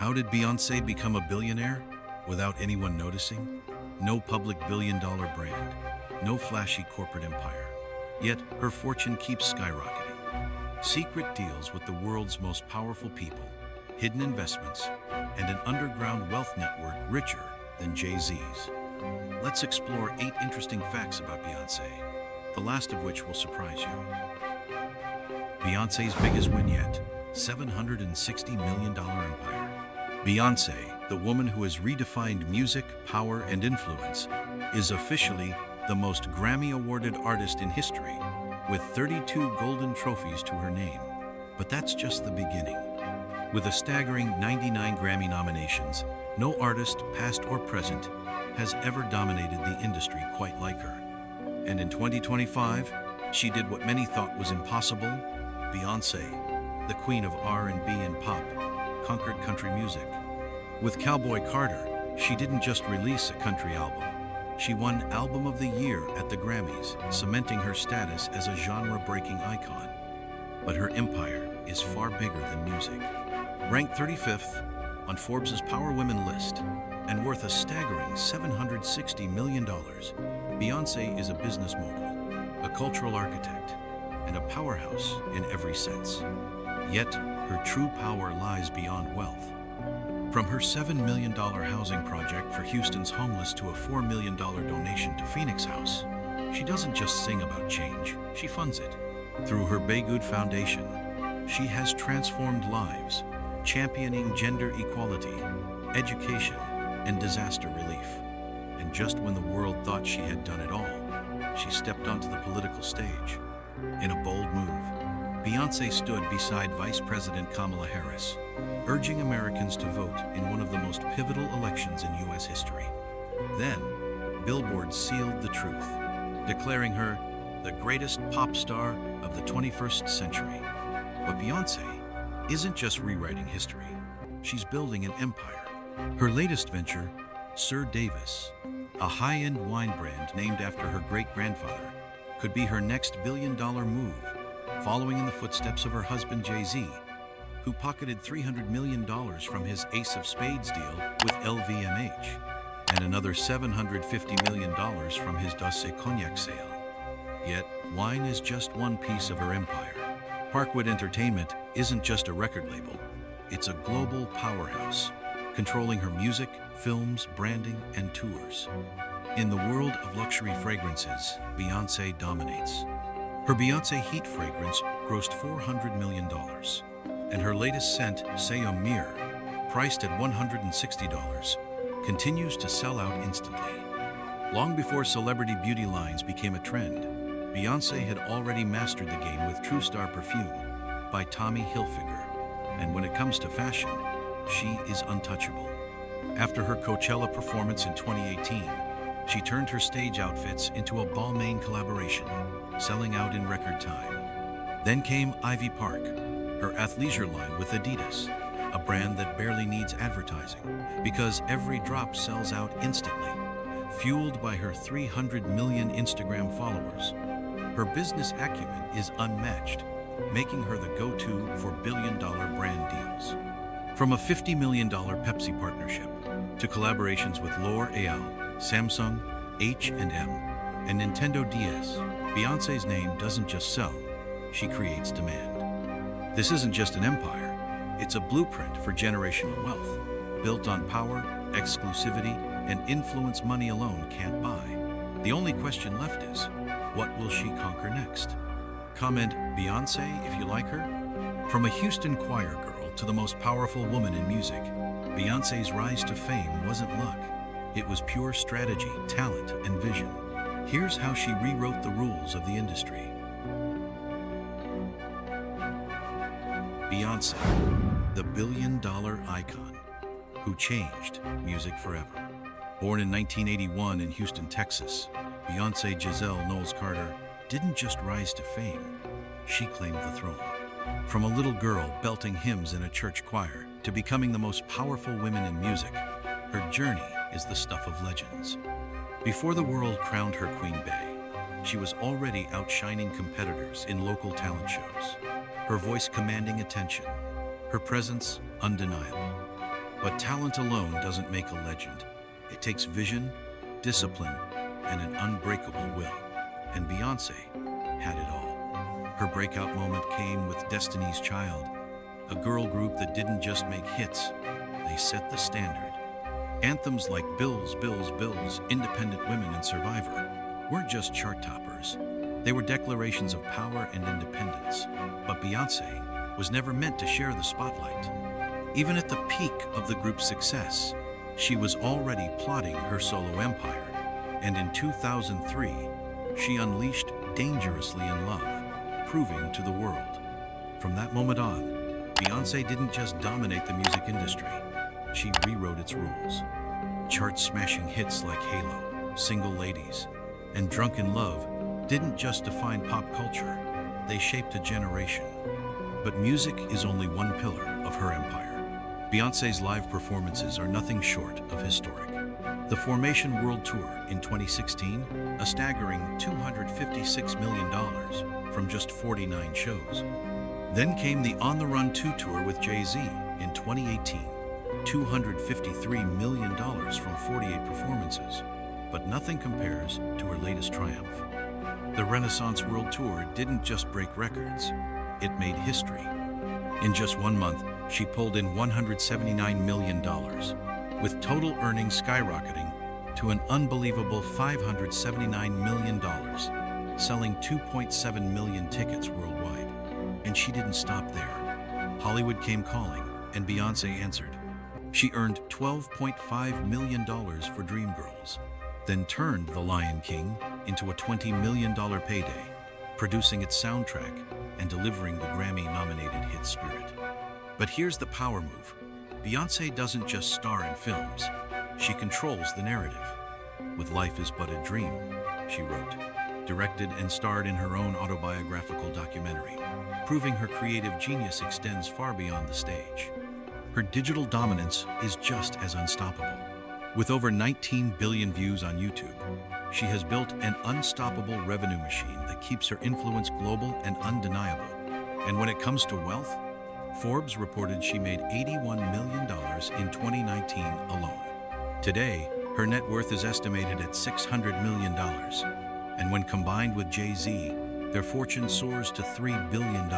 How did Beyoncé become a billionaire without anyone noticing? No public billion-dollar brand, no flashy corporate empire. Yet her fortune keeps skyrocketing. Secret deals with the world's most powerful people, hidden investments, and an underground wealth network richer than Jay-Z's. Let's explore 8 interesting facts about Beyoncé, the last of which will surprise you. Beyoncé's biggest win yet, $760 million empire. Beyoncé, the woman who has redefined music, power, and influence, is officially the most Grammy-awarded artist in history, with 32 golden trophies to her name. But that's just the beginning. With a staggering 99 Grammy nominations, no artist, past or present, has ever dominated the industry quite like her. And in 2025, she did what many thought was impossible. Beyoncé, the queen of R&B and pop, conquered country music. With Cowboy Carter, she didn't just release a country album. She won Album of the Year at the Grammys, cementing her status as a genre-breaking icon. But her empire is far bigger than music. Ranked 35th on Forbes' Power Women list and worth a staggering $760 million, Beyoncé is a business mogul, a cultural architect, and a powerhouse in every sense. Yet, her true power lies beyond wealth. From her $7 million housing project for Houston's homeless to a $4 million donation to Phoenix House, she doesn't just sing about change, she funds it. Through her Beyoncé Foundation, she has transformed lives, championing gender equality, education, and disaster relief. And just when the world thought she had done it all, she stepped onto the political stage. In a bold move, Beyoncé stood beside Vice President Kamala Harris, urging Americans to vote in one of the most pivotal elections in U.S. history. Then, Billboard sealed the truth, declaring her the greatest pop star of the 21st century. But Beyoncé isn't just rewriting history, she's building an empire. Her latest venture, Sir Davis, a high-end wine brand named after her great-grandfather, could be her next billion-dollar move, following in the footsteps of her husband Jay-Z, who pocketed $300 million from his Ace of Spades deal with LVMH, and another $750 million from his Doce Cognac sale. Yet, wine is just one piece of her empire. Parkwood Entertainment isn't just a record label, it's a global powerhouse, controlling her music, films, branding, and tours. In the world of luxury fragrances, Beyoncé dominates. Her Beyoncé Heat fragrance grossed $400 million, and her latest scent, C'est un Mire, priced at $160, continues to sell out instantly. Long before celebrity beauty lines became a trend, Beyoncé had already mastered the game with True Star Perfume by Tommy Hilfiger, and when it comes to fashion, she is untouchable. After her Coachella performance in 2018, she turned her stage outfits into a Balmain collaboration, selling out in record time. Then came Ivy Park, her athleisure line with Adidas, a brand that barely needs advertising because every drop sells out instantly. Fueled by her 300 million Instagram followers, her business acumen is unmatched, making her the go-to for billion-dollar brand deals. From a $50 million Pepsi partnership to collaborations with L'Oreal, Samsung, H&M, and Nintendo DS, Beyoncé's name doesn't just sell, she creates demand. This isn't just an empire, it's a blueprint for generational wealth, built on power, exclusivity, and influence money alone can't buy. The only question left is, what will she conquer next? Comment Beyoncé if you like her. From a Houston choir girl to the most powerful woman in music, Beyoncé's rise to fame wasn't luck. It was pure strategy, talent, and vision. Here's how she rewrote the rules of the industry. Beyoncé, the billion-dollar icon who changed music forever. Born in 1981 in Houston, Texas, Beyoncé Giselle Knowles-Carter didn't just rise to fame, she claimed the throne. From a little girl belting hymns in a church choir to becoming the most powerful women in music, her journey is the stuff of legends. Before the world crowned her Queen Bey, she was already outshining competitors in local talent shows, her voice commanding attention, her presence undeniable. But talent alone doesn't make a legend. It takes vision, discipline, and an unbreakable will. And Beyoncé had it all. Her breakout moment came with Destiny's Child, a girl group that didn't just make hits, they set the standard. Anthems like Bills, Bills, Bills, Independent Women, and Survivor weren't just chart toppers. They were declarations of power and independence. But Beyoncé was never meant to share the spotlight. Even at the peak of the group's success, she was already plotting her solo empire. And in 2003, she unleashed Dangerously in Love, proving to the world. From that moment on, Beyoncé didn't just dominate the music industry, she rewrote its rules. Chart-smashing hits like Halo, Single Ladies, and Drunken Love didn't just define pop culture, they shaped a generation. But music is only one pillar of her empire. Beyoncé's live performances are nothing short of historic. The Formation World Tour in 2016, a staggering $256 million from just 49 shows. Then came the On the Run 2 tour with Jay-Z in 2018, $253 million from 48 performances. But nothing compares to her latest triumph. The Renaissance World Tour didn't just break records, it made history. In just 1 month, she pulled in $179 million, with total earnings skyrocketing to an unbelievable $579 million, selling 2.7 million tickets worldwide. And she didn't stop there. Hollywood came calling, and Beyoncé answered. She earned $12.5 million for Dreamgirls, then turned The Lion King into a $20 million payday, producing its soundtrack and delivering the Grammy-nominated hit Spirit. But here's the power move. Beyoncé doesn't just star in films, she controls the narrative. With Life is But a Dream, she wrote, directed and starred in her own autobiographical documentary, proving her creative genius extends far beyond the stage. Her digital dominance is just as unstoppable. With over 19 billion views on YouTube, she has built an unstoppable revenue machine that keeps her influence global and undeniable. And when it comes to wealth, Forbes reported she made $81 million in 2019 alone. Today, her net worth is estimated at $600 million. And when combined with Jay-Z, their fortune soars to $3 billion,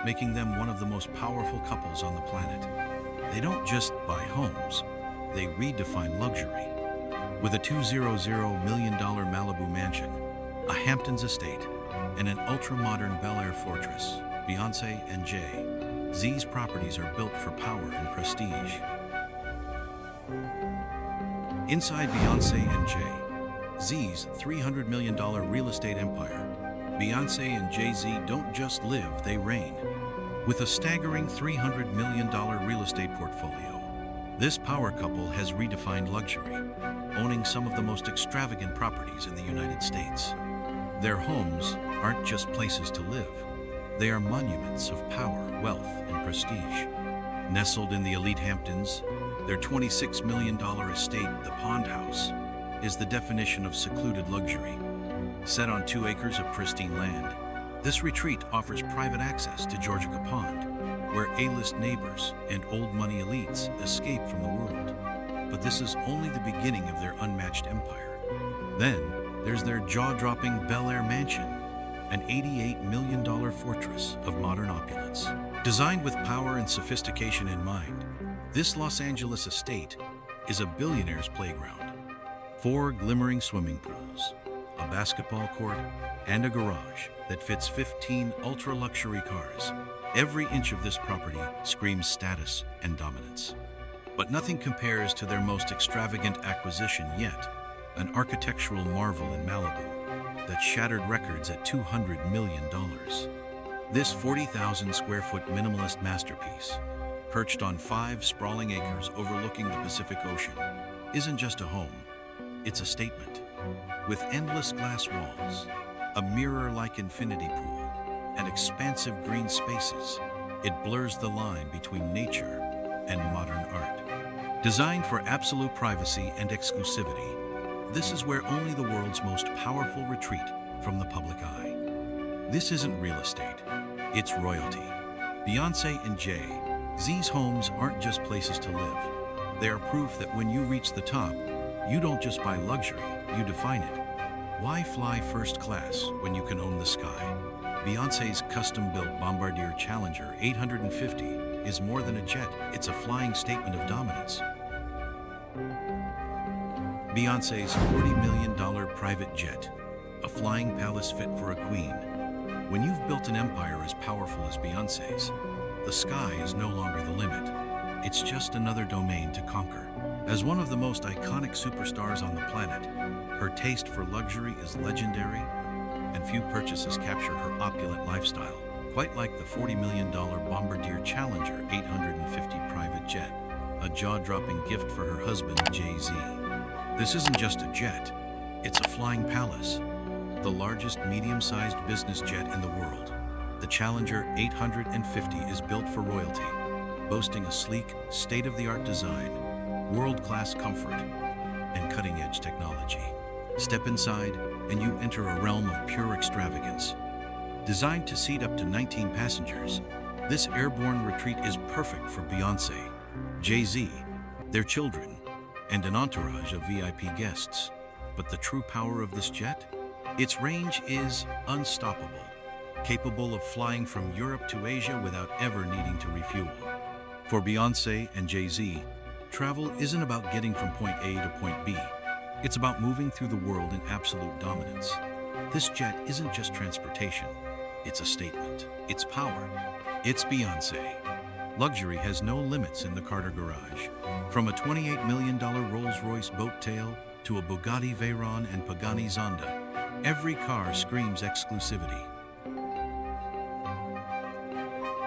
making them one of the most powerful couples on the planet. They don't just buy homes, they redefine luxury. With a $200 million Malibu mansion, a Hamptons estate, and an ultra-modern Bel Air fortress, Beyoncé and Jay-Z's properties are built for power and prestige. Inside Beyoncé and Jay-Z's $300 million real estate empire, Beyoncé and Jay-Z don't just live, they reign. With a staggering $300 million real estate portfolio, this power couple has redefined luxury, owning some of the most extravagant properties in the United States. Their homes aren't just places to live, they are monuments of power, wealth, and prestige. Nestled in the elite Hamptons, their $26 million estate, the Pond House, is the definition of secluded luxury. Set on 2 acres of pristine land, this retreat offers private access to Georgia Pond, where A-list neighbors and old money elites escape from the world. But this is only the beginning of their unmatched empire. Then, there's their jaw-dropping Bel Air mansion, an $88 million fortress of modern opulence. Designed with power and sophistication in mind, this Los Angeles estate is a billionaire's playground. 4 glimmering swimming pools, a basketball court, and a garage that fits 15 ultra-luxury cars. Every inch of this property screams status and dominance. But nothing compares to their most extravagant acquisition yet, an architectural marvel in Malibu that shattered records at $200 million. This 40,000 square foot minimalist masterpiece, perched on 5 sprawling acres overlooking the Pacific Ocean, isn't just a home, it's a statement. With endless glass walls, a mirror-like infinity pool, and expansive green spaces, it blurs the line between nature and modern art. Designed for absolute privacy and exclusivity, this is where only the world's most powerful retreat from the public eye. This isn't real estate, it's royalty. Beyoncé and Jay Z's homes aren't just places to live. They are proof that when you reach the top, you don't just buy luxury, you define it. Why fly first class when you can own the sky? Beyoncé's custom-built Bombardier Challenger 850 is more than a jet, it's a flying statement of dominance. Beyoncé's $40 million private jet, a flying palace fit for a queen. When you've built an empire as powerful as Beyoncé's, the sky is no longer the limit. It's just another domain to conquer. As one of the most iconic superstars on the planet, her taste for luxury is legendary, and few purchases capture her opulent lifestyle, quite like the $40 million Bombardier Challenger 850 private jet, a jaw-dropping gift for her husband, Jay-Z. This isn't just a jet, it's a flying palace, the largest medium-sized business jet in the world. The Challenger 850 is built for royalty, boasting a sleek, state-of-the-art design, world-class comfort, and cutting-edge technology. Step inside, and you enter a realm of pure extravagance. Designed to seat up to 19 passengers, this airborne retreat is perfect for Beyoncé, Jay-Z, their children, and an entourage of VIP guests. But the true power of this jet? Its range is unstoppable, capable of flying from Europe to Asia without ever needing to refuel. For Beyoncé and Jay-Z, travel isn't about getting from point A to point B. It's about moving through the world in absolute dominance. This jet isn't just transportation, it's a statement. It's power. It's Beyoncé. Luxury has no limits in the Carter garage. From a $28 million Rolls-Royce boat tail to a Bugatti Veyron and Pagani Zonda, every car screams exclusivity.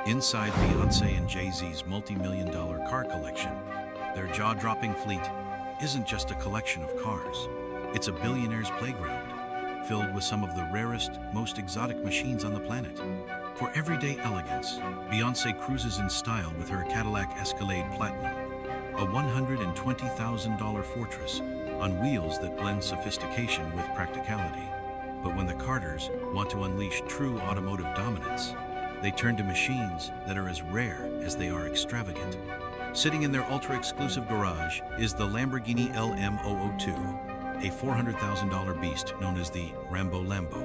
Inside Beyoncé and Jay-Z's multi-million-dollar car collection, their jaw-dropping fleet isn't just a collection of cars. It's a billionaire's playground, filled with some of the rarest, most exotic machines on the planet. For everyday elegance, Beyoncé cruises in style with her Cadillac Escalade Platinum, a $120,000 fortress on wheels that blend sophistication with practicality. But when the Carters want to unleash true automotive dominance, they turn to machines that are as rare as they are extravagant. Sitting in their ultra-exclusive garage is the Lamborghini LM002, a $400,000 beast known as the Rambo Lambo,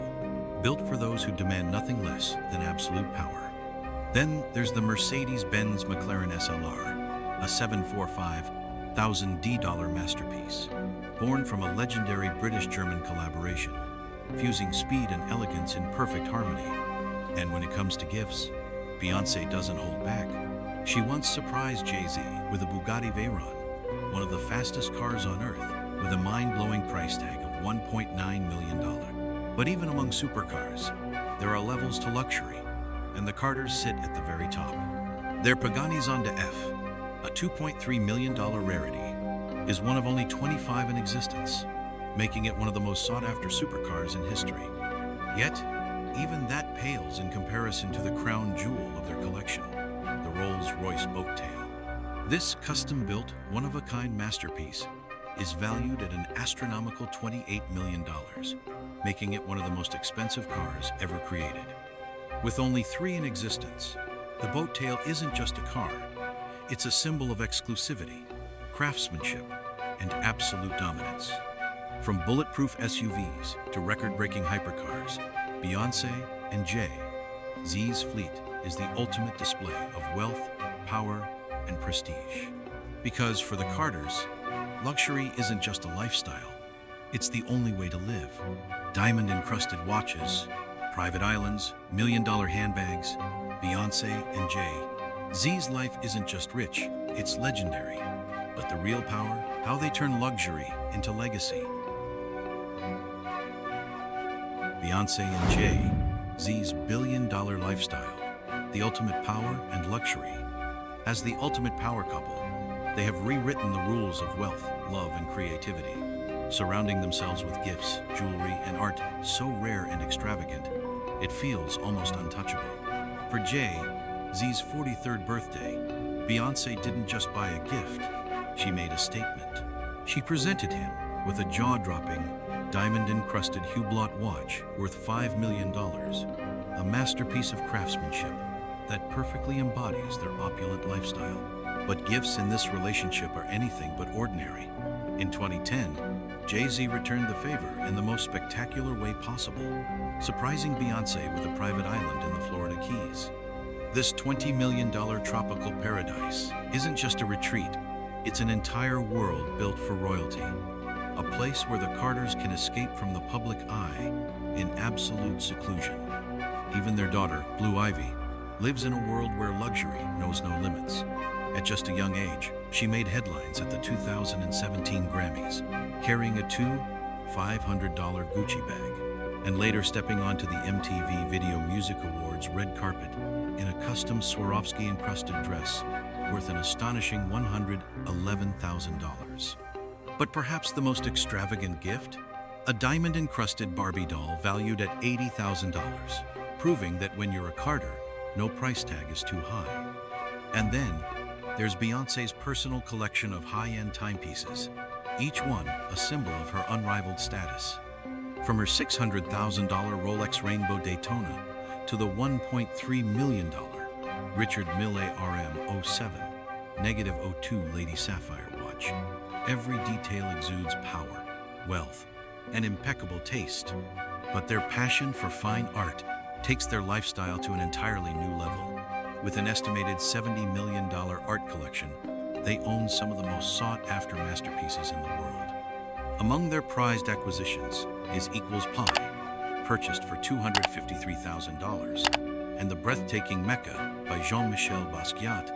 built for those who demand nothing less than absolute power. Then there's the Mercedes-Benz McLaren SLR, a $745,000 masterpiece, born from a legendary British-German collaboration, fusing speed and elegance in perfect harmony. And when it comes to gifts, Beyoncé doesn't hold back. She once surprised Jay-Z with a Bugatti Veyron, one of the fastest cars on earth, with a mind-blowing price tag of $1.9 million. But even among supercars, there are levels to luxury, and the Carters sit at the very top. Their Pagani Zonda F, a $2.3 million rarity, is one of only 25 in existence, making it one of the most sought-after supercars in history. Yet, even that pales in comparison to the crown jewel of their collection, the Rolls-Royce boat tail. This custom-built, one-of-a-kind masterpiece is valued at an astronomical $28 million, making it one of the most expensive cars ever created. With only 3 in existence, the boat tail isn't just a car, it's a symbol of exclusivity, craftsmanship, and absolute dominance. From bulletproof SUVs to record-breaking hypercars, Beyoncé and Jay-Z's fleet is the ultimate display of wealth, power, and prestige. Because for the Carters, luxury isn't just a lifestyle, it's the only way to live. Diamond-encrusted watches, private islands, million-dollar handbags, Beyoncé and Jay-Z's life isn't just rich, it's legendary. But the real power, how they turn luxury into legacy. Beyoncé and Jay-Z's billion-dollar lifestyle, the ultimate power and luxury. As the ultimate power couple, they have rewritten the rules of wealth, love, and creativity, surrounding themselves with gifts, jewelry, and art so rare and extravagant, it feels almost untouchable. For Jay-Z's 43rd birthday, Beyoncé didn't just buy a gift, she made a statement. She presented him with a jaw-dropping, diamond-encrusted Hublot watch worth $5 million, a masterpiece of craftsmanship that perfectly embodies their opulent lifestyle. But gifts in this relationship are anything but ordinary. In 2010, Jay-Z returned the favor in the most spectacular way possible, surprising Beyoncé with a private island in the Florida Keys. This $20 million tropical paradise isn't just a retreat, it's an entire world built for royalty. A place where the Carters can escape from the public eye in absolute seclusion. Even their daughter, Blue Ivy, lives in a world where luxury knows no limits. At just a young age, she made headlines at the 2017 Grammys, carrying a $500 Gucci bag, and later stepping onto the MTV Video Music Awards red carpet in a custom Swarovski-encrusted dress worth an astonishing $111,000. But perhaps the most extravagant gift? A diamond-encrusted Barbie doll valued at $80,000, proving that when you're a Carter, no price tag is too high. And then, there's Beyoncé's personal collection of high-end timepieces, each one a symbol of her unrivaled status. From her $600,000 Rolex Rainbow Daytona to the $1.3 million Richard Mille RM07 -02 Lady Sapphire watch, every detail exudes power, wealth, and impeccable taste. But their passion for fine art takes their lifestyle to an entirely new level. With an estimated $70 million art collection, they own some of the most sought-after masterpieces in the world. Among their prized acquisitions is Equals Pie, purchased for $253,000, and the breathtaking Mecca by Jean-Michel Basquiat,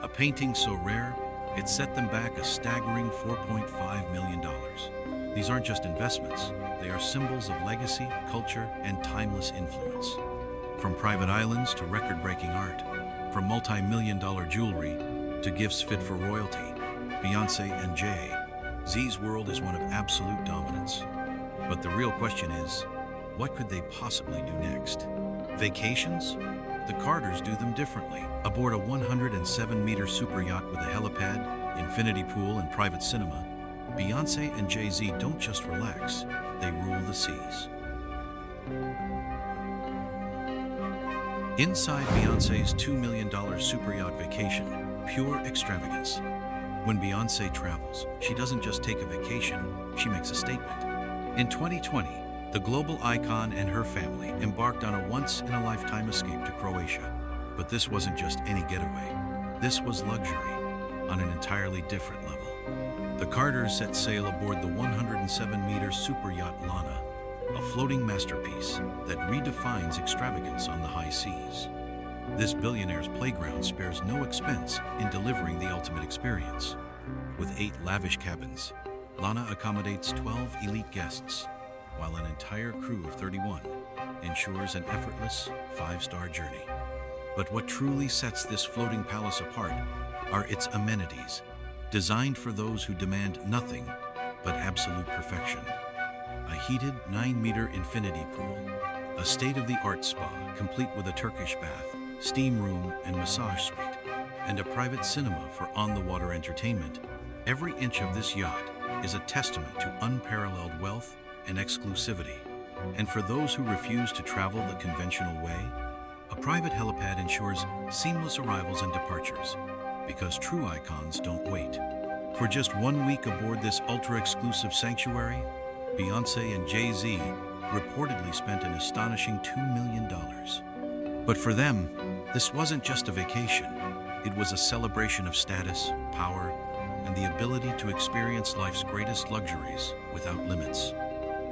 a painting so rare it set them back a staggering $4.5 million. These aren't just investments, they are symbols of legacy, culture, and timeless influence. From private islands to record-breaking art, from multi-million-dollar jewelry to gifts fit for royalty, Beyoncé and Jay-Z's world is one of absolute dominance. But the real question is, what could they possibly do next? Vacations? The Carters do them differently. Aboard a 107-meter super yacht with a helipad, infinity pool, and private cinema, Beyoncé and Jay-Z don't just relax, they rule the seas. Inside Beyoncé's $2 million super yacht vacation, pure extravagance. When Beyoncé travels, she doesn't just take a vacation, she makes a statement. In 2020, the global icon and her family embarked on a once-in-a-lifetime escape to Croatia. But this wasn't just any getaway. This was luxury on an entirely different level. The Carters set sail aboard the 107-meter super yacht Lana, a floating masterpiece that redefines extravagance on the high seas. This billionaire's playground spares no expense in delivering the ultimate experience. With 8 lavish cabins, Lana accommodates 12 elite guests, while an entire crew of 31 ensures an effortless 5-star journey. But what truly sets this floating palace apart are its amenities, designed for those who demand nothing but absolute perfection. A heated 9-meter infinity pool, a state-of-the-art spa complete with a Turkish bath, steam room, and massage suite, and a private cinema for on-the-water entertainment. Every inch of this yacht is a testament to unparalleled wealth and exclusivity. And for those who refuse to travel the conventional way, a private helipad ensures seamless arrivals and departures, because true icons don't wait. For just 1 week aboard this ultra-exclusive sanctuary, Beyoncé and Jay-Z reportedly spent an astonishing $2 million. But for them, this wasn't just a vacation. It was a celebration of status, power, and the ability to experience life's greatest luxuries without limits.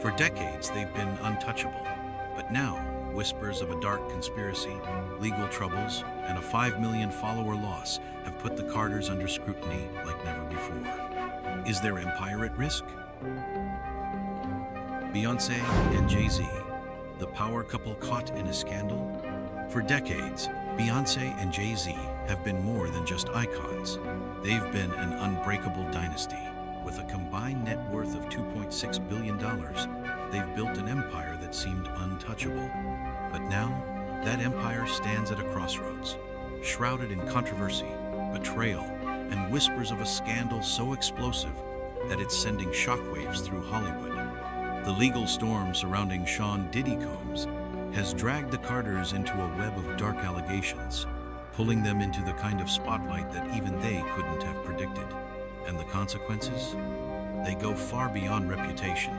For decades, they've been untouchable. But now, whispers of a dark conspiracy, legal troubles, and a 5 million follower loss have put the Carters under scrutiny like never before. Is their empire at risk? Beyoncé and Jay-Z, the power couple caught in a scandal? For decades, Beyoncé and Jay-Z have been more than just icons. They've been an unbreakable dynasty. With a combined net worth of $2.6 billion, they've built an empire that seemed untouchable. But now, that empire stands at a crossroads, shrouded in controversy, betrayal, and whispers of a scandal so explosive that it's sending shockwaves through Hollywood. The legal storm surrounding Sean Diddy Combs has dragged the Carters into a web of dark allegations, pulling them into the kind of spotlight that even they couldn't have predicted. And the consequences? They go far beyond reputation.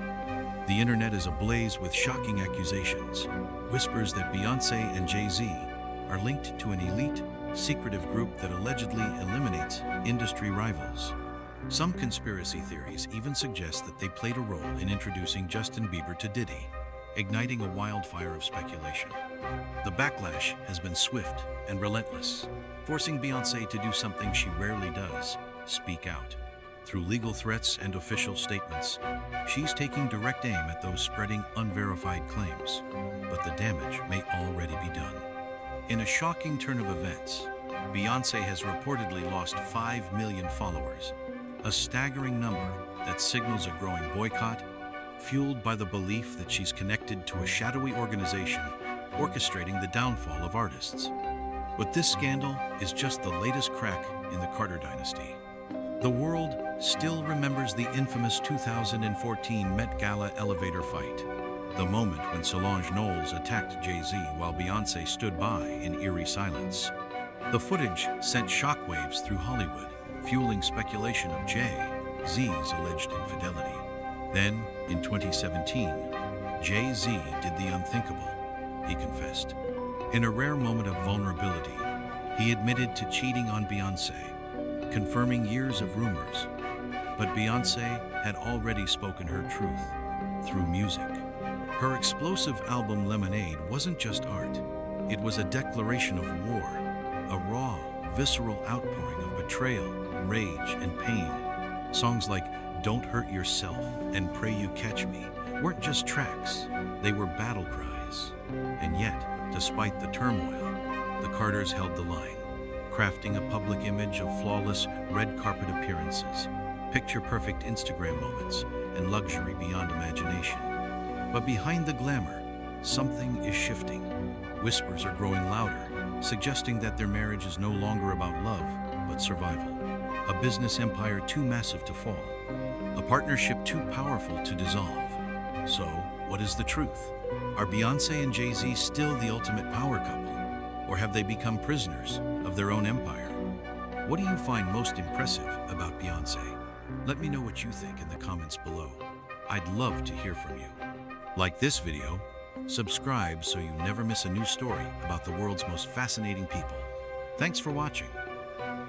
The internet is ablaze with shocking accusations, whispers that Beyoncé and Jay-Z are linked to an elite, secretive group that allegedly eliminates industry rivals. Some conspiracy theories even suggest that they played a role in introducing Justin Bieber to Diddy, igniting a wildfire of speculation. The backlash has been swift and relentless, forcing Beyoncé to do something she rarely does: speak out. Through legal threats and official statements, she's taking direct aim at those spreading unverified claims, but the damage may already be done. In a shocking turn of events, Beyoncé has reportedly lost 5 million followers, a staggering number that signals a growing boycott, fueled by the belief that she's connected to a shadowy organization orchestrating the downfall of artists. But this scandal is just the latest crack in the Carter dynasty. The world still remembers the infamous 2014 Met Gala elevator fight, the moment when Solange Knowles attacked Jay-Z while Beyoncé stood by in eerie silence. The footage sent shockwaves through Hollywood, fueling speculation of Jay-Z's alleged infidelity. Then, in 2017, Jay-Z did the unthinkable. He confessed. In a rare moment of vulnerability, he admitted to cheating on Beyoncé, confirming years of rumors. But Beyoncé had already spoken her truth through music. Her explosive album Lemonade wasn't just art. It was a declaration of war, a raw, visceral outpouring of betrayal, rage, and pain. Songs like Don't Hurt Yourself and Pray You Catch Me weren't just tracks, they were battle cries. And yet, despite the turmoil, the Carters held the line, crafting a public image of flawless red carpet appearances, picture-perfect Instagram moments, and luxury beyond imagination. But behind the glamour, something is shifting. Whispers are growing louder, suggesting that their marriage is no longer about love, but survival. A business empire too massive to fall. A partnership too powerful to dissolve. So, what is the truth? Are Beyoncé and Jay-Z still the ultimate power couple? Or have they become prisoners of their own empire? What do you find most impressive about Beyoncé? Let me know what you think in the comments below. I'd love to hear from you. Like this video, subscribe so you never miss a new story about the world's most fascinating people. Thanks for watching.